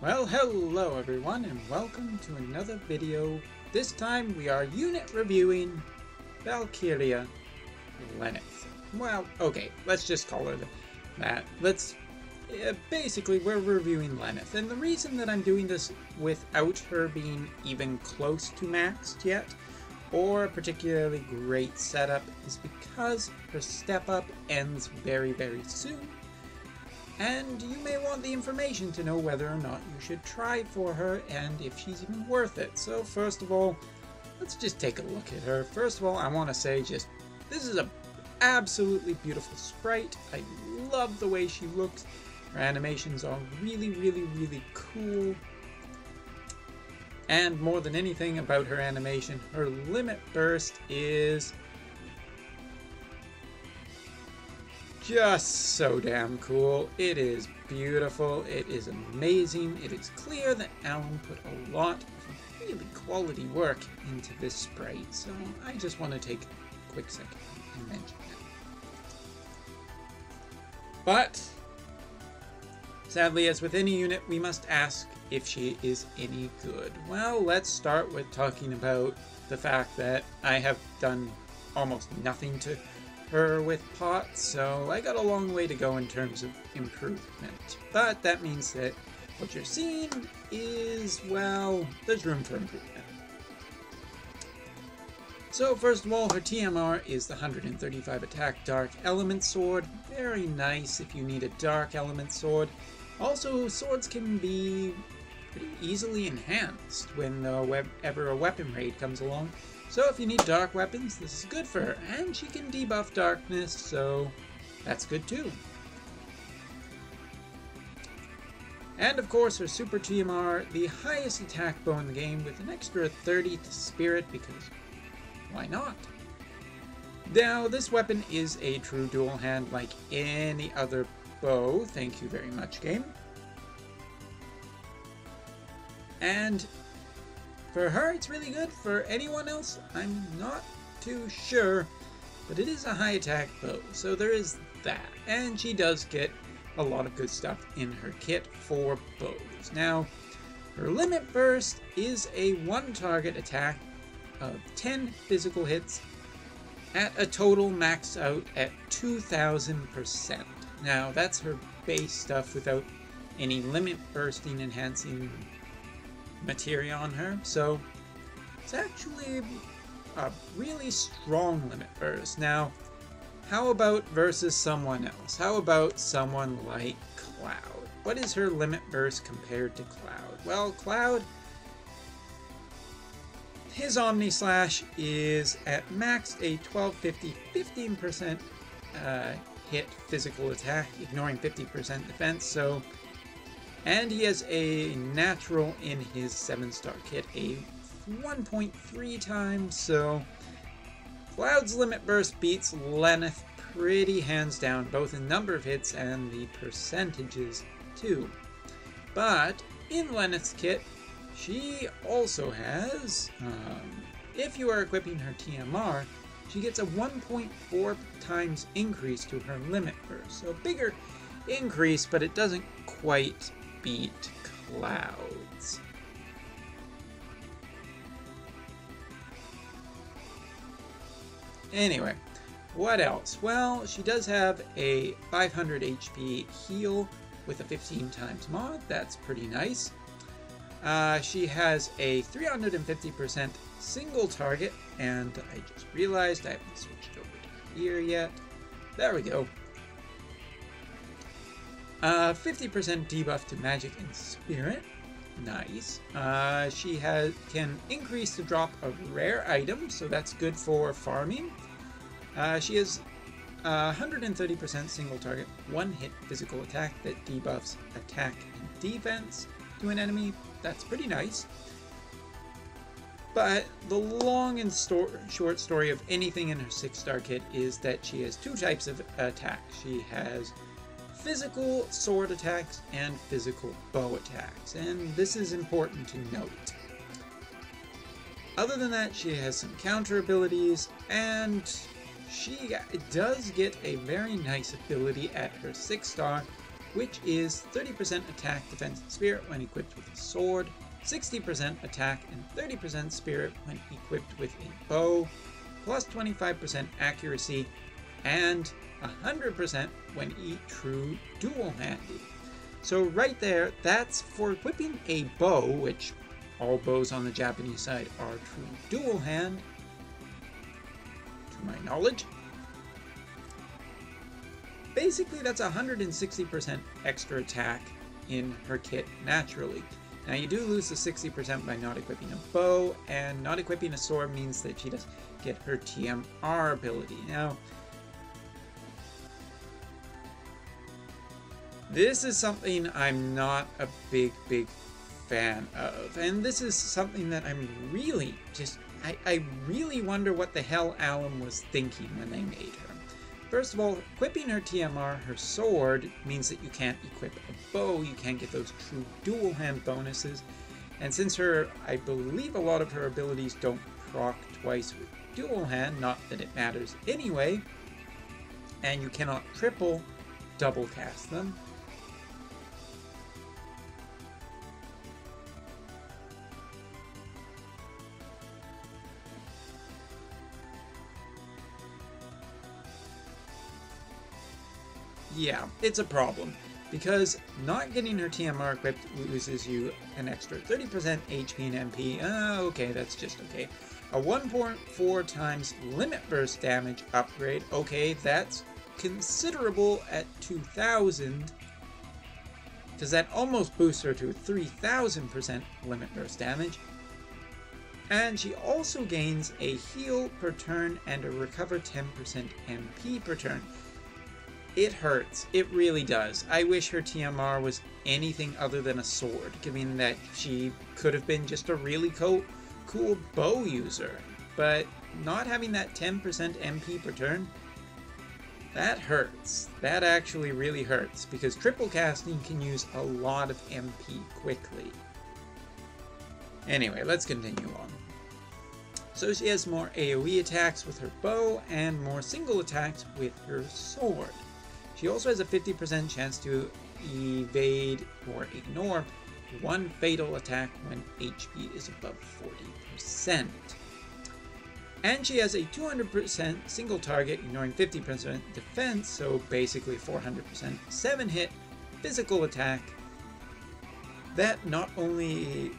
Well, hello everyone, and welcome to another video. This time we are unit reviewing Valkyria Lenneth. Well, okay, let's just call her that. Basically, we're reviewing Lenneth, and the reason that I'm doing this without her being even close to maxed yet, or a particularly great setup, is because her step up ends very, very soon. And you may want the information to know whether or not you should try for her and if she's even worth it. So first of all, let's just take a look at her. First of all, I want to say this is an absolutely beautiful sprite. I love the way she looks. Her animations are really, really, really cool. And more than anything about her animation, her limit burst is just so damn cool. It is beautiful. It is amazing. It is clear that Alan put a lot of really quality work into this sprite. So I just want to take a quick second and mention that. But sadly, as with any unit, we must ask if she is any good. Well, let's start with talking about the fact that I have done almost nothing to her with pots, so I got a long way to go in terms of improvement. But that means that what you're seeing is, well, there's room for improvement. So first of all, her TMR is the 135 attack Dark Element Sword. Very nice if you need a Dark Element Sword. Also, swords can be pretty easily enhanced whenever a weapon raid comes along. So if you need dark weapons, this is good for her, and she can debuff darkness, so that's good too. And of course her super TMR, the highest attack bow in the game with an extra 30 to spirit, because why not? Now this weapon is a true dual hand like any other bow, thank you very much game. And for her, it's really good. For anyone else, I'm not too sure, but it is a high attack bow, so there is that. And she does get a lot of good stuff in her kit for bows. Now, her limit burst is a one target attack of 10 physical hits at a total maxed out at 2000%. Now, that's her base stuff without any limit bursting enhancing materia on her, so it's actually a really strong limit burst. Now, how about versus someone else? How about someone like Cloud? What is her limit burst compared to Cloud? Well, Cloud, his Omni Slash is at max a 1250, 15% hit physical attack, ignoring 50% defense, so. And he has a natural in his 7-star kit, a 1.3 times, so Cloud's limit burst beats Lenneth pretty hands down, both in number of hits and the percentages too. But in Lenneth's kit, she also has, if you are equipping her TMR, she gets a 1.4 times increase to her limit burst. So bigger increase, but it doesn't quite beat Cloud's. Anyway, what else? Well, she does have a 500 HP heal with a 15 times mod. That's pretty nice. She has a 350% single target, and I just realized I haven't switched over to here yet. There we go. 50% debuff to magic and spirit. Nice. She can increase the drop of rare items, so that's good for farming. She has 130% single target, one hit physical attack that debuffs attack and defense to an enemy. That's pretty nice. But the long and short story of anything in her 6-star kit is that she has two types of attack. She has physical sword attacks and physical bow attacks, and this is important to note. Other than that, she has some counter abilities, and she does get a very nice ability at her 6-star which is 30% attack, defense, and spirit when equipped with a sword, 60% attack, and 30% spirit when equipped with a bow, plus 25% accuracy, and 100% when true dual-handed. So right there, that's for equipping a bow, which all bows on the Japanese side are true dual-hand, to my knowledge. Basically, that's 160% extra attack in her kit naturally. Now, you do lose the 60% by not equipping a bow, and not equipping a sword means that she does get her TMR ability. Now, this is something I'm not a big fan of, and this is something that I'm really I really wonder what the hell Alan was thinking when they made her. First of all, equipping her TMR, her sword, means that you can't equip a bow, you can't get those true dual hand bonuses, and since I believe a lot of her abilities don't proc twice with dual hand, not that it matters anyway, and you cannot triple double cast them. Yeah, it's a problem, because not getting her TMR equipped loses you an extra 30% HP and MP. Okay, that's just okay. A 1.4 times limit burst damage upgrade. Okay, that's considerable at 2,000, because that almost boosts her to 3,000% limit burst damage. And she also gains a heal per turn and a recover 10% MP per turn. It hurts. It really does. I wish her TMR was anything other than a sword, given that she could have been just a really cool bow user. But not having that 10% MP per turn, that hurts. That actually really hurts, because triple casting can use a lot of MP quickly. Anyway, let's continue on. So she has more AoE attacks with her bow and more single attacks with her sword. She also has a 50% chance to evade or ignore one fatal attack when HP is above 40%. And she has a 200% single target, ignoring 50% defense, so basically 400% 7-hit physical attack. That not only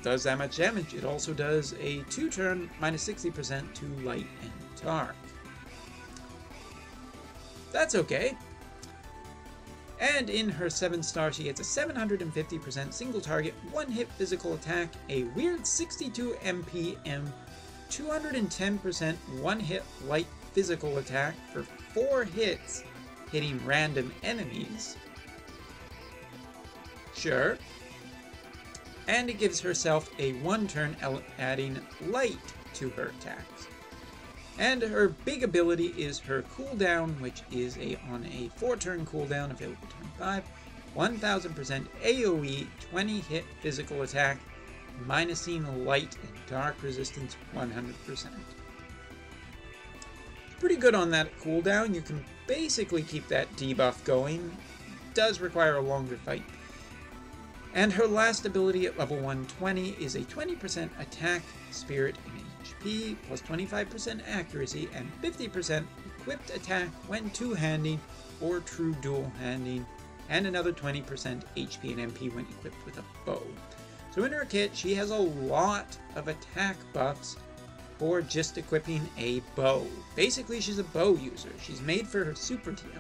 does that much damage, it also does a 2-turn minus 60% to light and dark. That's okay. And in her 7-star, she gets a 750% single target, 1-hit physical attack, a weird 62 MPM, 210% 1-hit light physical attack for 4 hits, hitting random enemies. Sure. And it gives herself a 1-turn adding light to her attacks. And her big ability is her cooldown, which is on a 4-turn cooldown, available turn 5, 1000% AoE, 20-hit physical attack, minusing light and dark resistance 100%. Pretty good on that cooldown. You can basically keep that debuff going. It does require a longer fight. And her last ability at level 120 is a 20% attack, spirit, and HP, plus 25% accuracy, and 50% equipped attack when two-handing or true dual-handing, and another 20% HP and MP when equipped with a bow. So in her kit, she has a lot of attack buffs for just equipping a bow. Basically, she's a bow user. She's made for her super TMR.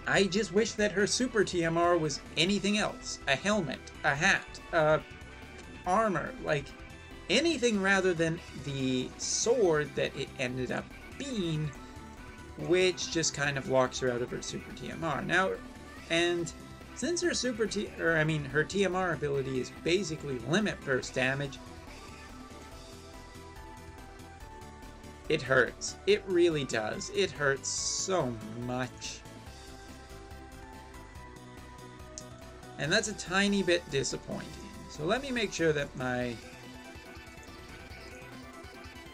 I just wish that her super TMR was anything else. A helmet, a hat, armor, like anything rather than the sword that it ended up being, which just kind of locks her out of her super TMR. Now, and since her her TMR ability is basically limit burst damage, it hurts. It really does. It hurts so much. And that's a tiny bit disappointing. So let me make sure that my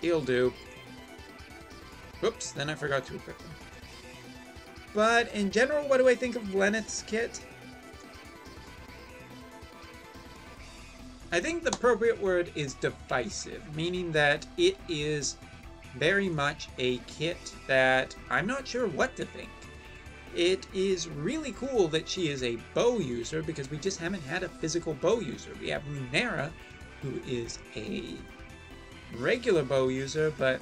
he'll do. Whoops, then I forgot to equip them. But in general, what do I think of Lenneth's kit? I think the appropriate word is divisive, meaning that it is very much a kit that I'm not sure what to think. It is really cool that she is a bow user because we just haven't had a physical bow user. We have Lunera, who is a regular bow user, but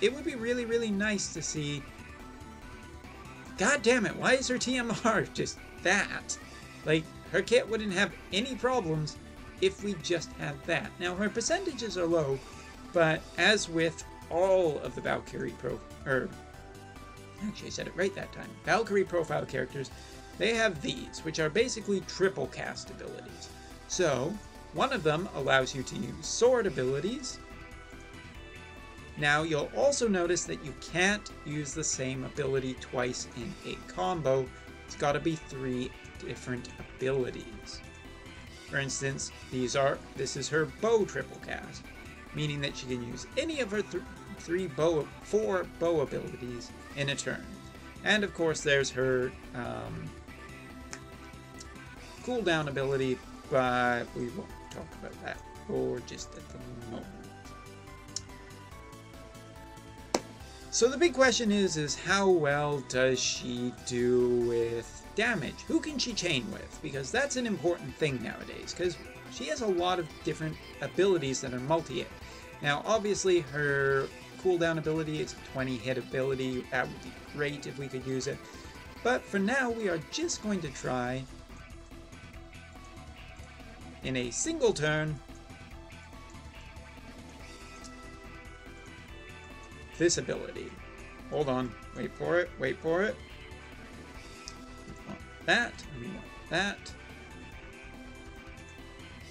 it would be really, really nice to see. God damn it, why is her TMR just that? Like, her kit wouldn't have any problems if we just had that. Now, her percentages are low, but as with all of the Valkyrie actually I said it right that time. Valkyrie profile characters, they have these, which are basically triple cast abilities. So, one of them allows you to use sword abilities. Now, you'll also notice that you can't use the same ability twice in a combo. It's got to be 3 different abilities. For instance, this is her bow triple cast, meaning that she can use any of her 4 bow abilities in a turn. And of course, there's her cooldown ability, but we won't talk about that for just at the moment. So the big question is how well does she do with damage? Who can she chain with? Because that's an important thing nowadays, because she has a lot of different abilities that are multi-hit. Now, obviously, her cooldown ability is a 20-hit ability. That would be great if we could use it. But for now, we are just going to try, in a single turn, this ability. Hold on. Wait for it. Wait for it. We want that. And we want that.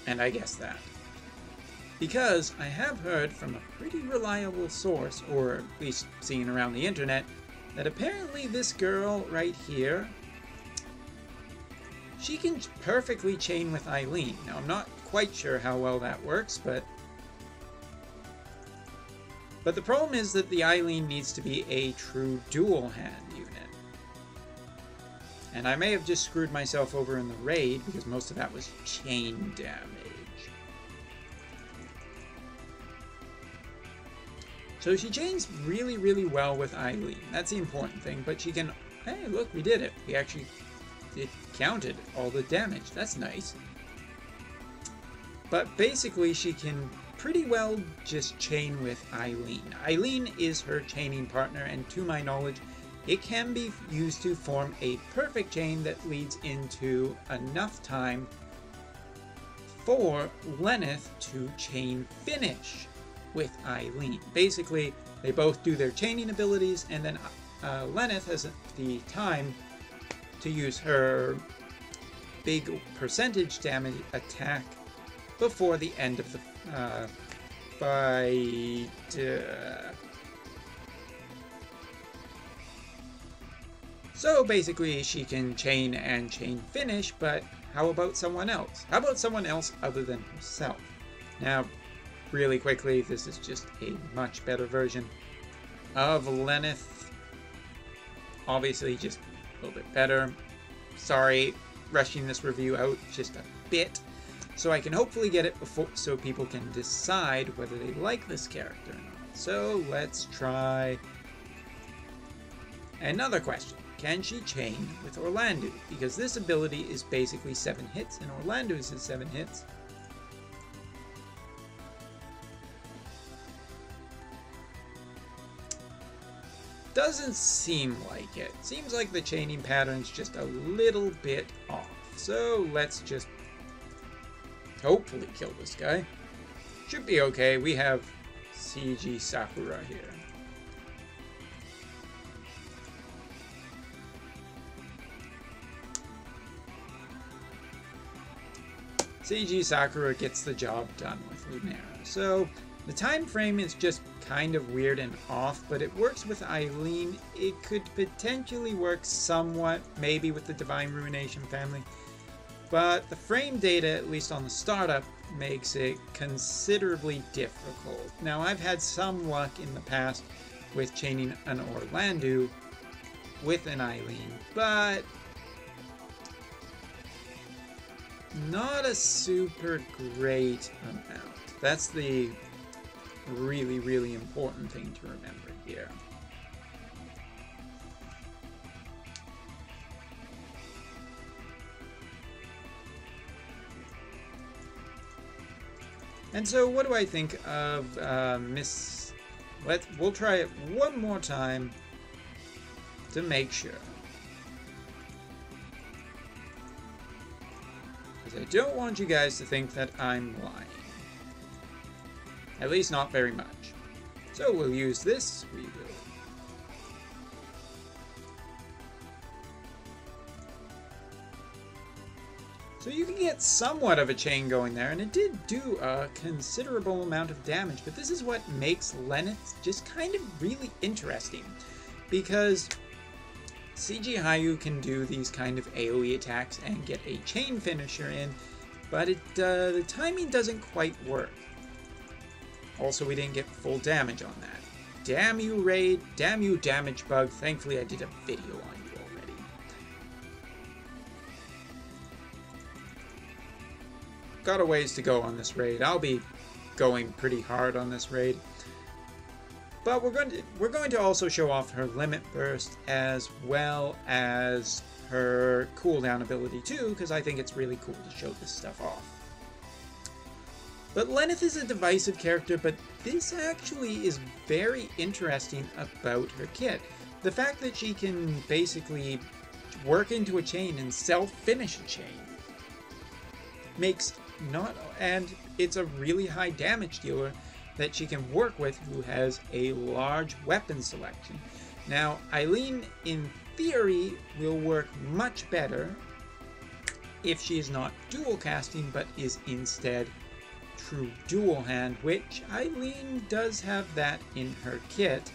And I guess that. Because I have heard from a pretty reliable source, or at least seen around the internet, that apparently this girl right here, she can perfectly chain with Eileen. Now, I'm not quite sure how well that works, but the problem is that the Eileen needs to be a true dual hand unit. And I may have just screwed myself over in the raid because most of that was chain damage. So she chains really, really well with Eileen. That's the important thing, but she can... Hey, look, we did it. It counted all the damage. That's nice. But basically, she can pretty well just chain with Eileen. Eileen is her chaining partner, and to my knowledge, it can be used to form a perfect chain that leads into enough time for Lenneth to chain finish with Eileen. Basically, they both do their chaining abilities, and then Lenneth has the time to use her big percentage damage attack before the end of the fight. So basically, she can chain and chain finish, but how about someone else? How about someone else other than herself? Now, really quickly, this is just a much better version of Lenneth. Obviously, just a little bit better. Sorry, rushing this review out just a bit, so I can hopefully get it before, so people can decide whether they like this character or not. So let's try another question. Can she chain with Orlando? Because this ability is basically 7 hits, and Orlando's is 7 hits. Doesn't seem like it. Seems like the chaining pattern's just a little bit off. So let's just hopefully kill this guy. Should be okay. We have CG Sakura here. CG Sakura gets the job done with Lunera. So the time frame is just kind of weird and off, but it works with Eileen. It could potentially work somewhat, maybe with the Divine Ruination family. But the frame data, at least on the startup, makes it considerably difficult. Now, I've had some luck in the past with chaining an Orlando with an Eileen, but not a super great amount. That's the really, really important thing to remember here. And so what do I think of Miss... We'll try it one more time to make sure. Because I don't want you guys to think that I'm lying. At least not very much. So we'll use this. We will. So you can get somewhat of a chain going there, and it did do a considerable amount of damage, but this is what makes Lenneth just kind of really interesting, because CG Hayu can do these kind of AoE attacks and get a chain finisher in, but the timing doesn't quite work. Also, we didn't get full damage on that. Damn you, Raid. Damn you, Damage Bug. Thankfully, I did a video on you already. Got a ways to go on this raid. I'll be going pretty hard on this raid. But we're going to also show off her Limit Burst as well as her cooldown ability too, because I think it's really cool to show this stuff off. But Lenneth is a divisive character, but this actually is very interesting about her kit. The fact that she can basically work into a chain and self-finish a chain makes not... And it's a really high damage dealer that she can work with who has a large weapon selection. Now, Eileen, in theory, will work much better if she is not dual casting, but is instead true dual hand, which Eileen does have that in her kit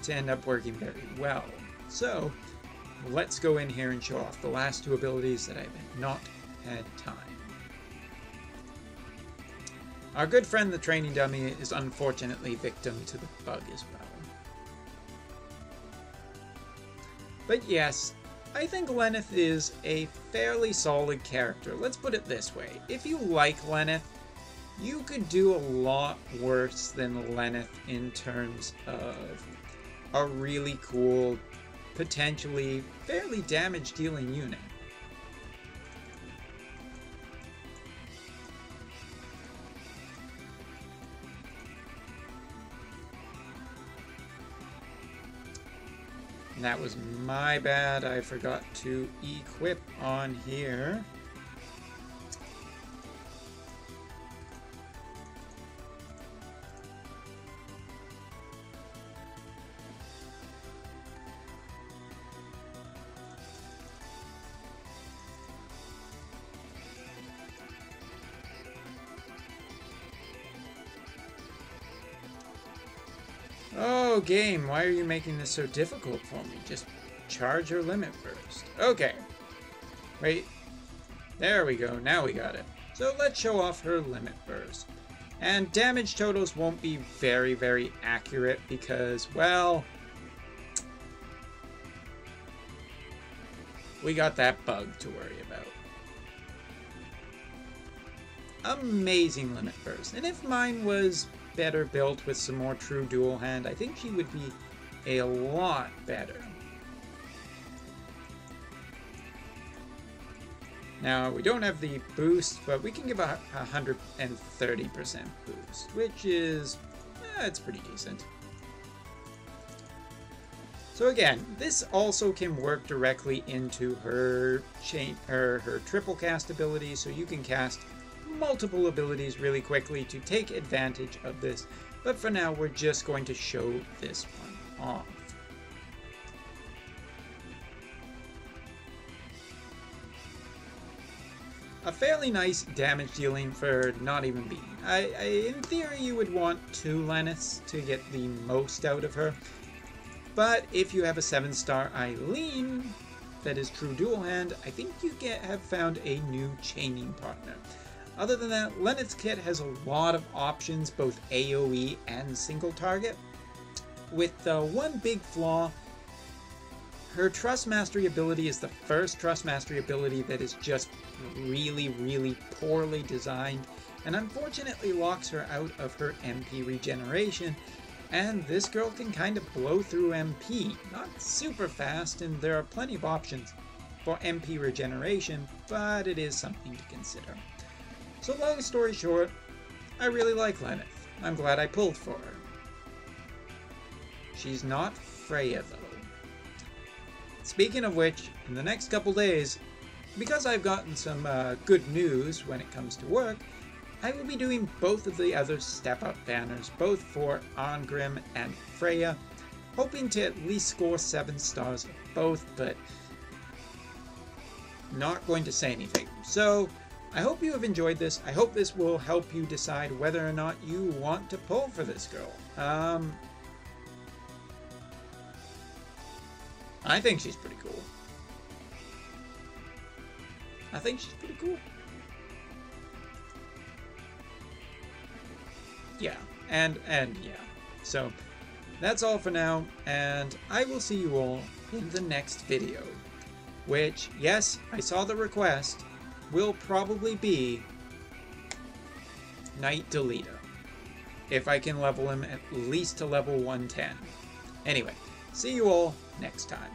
to end up working very well. So let's go in here and show off the last two abilities that I've not had time. Our good friend the training dummy is unfortunately victim to the bug as well. But yes, I think Lenneth is a fairly solid character. Let's put it this way. If you like Lenneth, you could do a lot worse than Lenneth in terms of a really cool, potentially fairly damage-dealing unit. That was my bad. I forgot to equip on here. Oh, game, why are you making this so difficult for me? Just charge your limit first. Okay. Wait. There we go. Now we got it. So let's show off her limit burst. And damage totals won't be very, very accurate because, well, we got that bug to worry about. Amazing limit burst. And if mine was better built with some more true dual hand, I think she would be a lot better. Now, we don't have the boost, but we can give a 130% boost, which is, it's pretty decent. So again, this also can work directly into her chain, her triple cast ability, so you can cast multiple abilities really quickly to take advantage of this, but for now we're just going to show this one off. A fairly nice damage dealing for not even being. In theory you would want 2 Lenneths to get the most out of her, but if you have a 7-star Eileen that is true dual hand, I think you have found a new chaining partner. Other than that, Lenneth's kit has a lot of options, both AoE and single target. With one big flaw, her Trust Mastery ability is the first Trust Mastery ability that is just really, really poorly designed, and unfortunately locks her out of her MP regeneration, and this girl can kind of blow through MP. Not super fast, and there are plenty of options for MP regeneration, but it is something to consider. So long story short, I really like Lenneth. I'm glad I pulled for her. She's not Freya though. Speaking of which, in the next couple days, because I've gotten some good news when it comes to work, I will be doing both of the other step-up banners, both for Arngrim and Freya, hoping to at least score 7 stars of both, but not going to say anything. So, I hope you have enjoyed this. I hope this will help you decide whether or not you want to pull for this girl. I think she's pretty cool. I think she's pretty cool. Yeah, and yeah. So, that's all for now, and I will see you all in the next video. Which, yes, I saw the request, will probably be Knight Deleter. If I can level him at least to level 110. Anyway, see you all next time.